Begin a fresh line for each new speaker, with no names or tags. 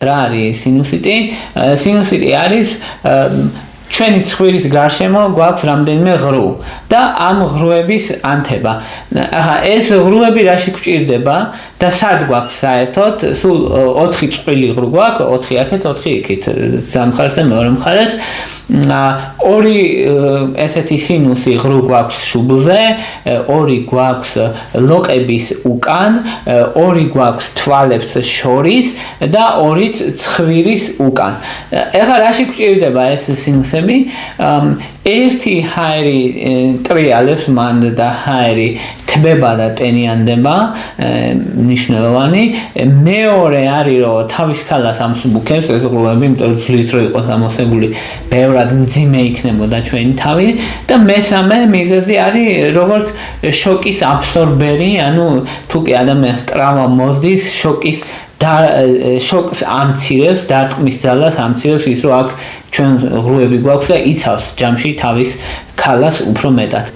რა არის სინუსიტი? სინუსიტი არის ჩვენი ცხვირის გარშემო გვაქვს რამდენიმე ღრუ და ამ ღრუების ანთება. ახლა ეს ღრუები რაში გვჭირდება და სად გვაქვს საერთოდ? სულ 4 წყვილი ღრუ გვაქვს, 4 აქეთ, 4 იქით, სამხრეთ და მეორე მხარეს. ორი ესეთი სინუსი ღრუ გვაქვს შუბლზე, 2 გვაქვს ლოყების უკან, 2 გვაქვს თვალებს შორის და 2-ც ცხვირის უკან. ეხლა რაში გვჭირდება ეს სინუსები? ერთი ჰაერი ტრიალებს მან და ჰაერი თბება და ტენიანდება, მნიშვნელოვანი. მეორე არის რომ თავის ქალას ამსუბუქებს ეს ღრუები, იმიტომ რომ ძლივთ რომ იყოს ამოსებული, ბევრად მძიმე იქნებოდა ჩვენი თავი და მესამე მიზეზი არის როგორც შოკის აბსორბერი, ანუ თუ კი ადამიანს ტრავმა მოსდის, შოკს ამცირებს, დარტყმის ძალას ამცირებს ის რომ აქ ჩვენ ღრუები გვაქვს და იცავს ჯამში თავის ქალას უფრო მეტად.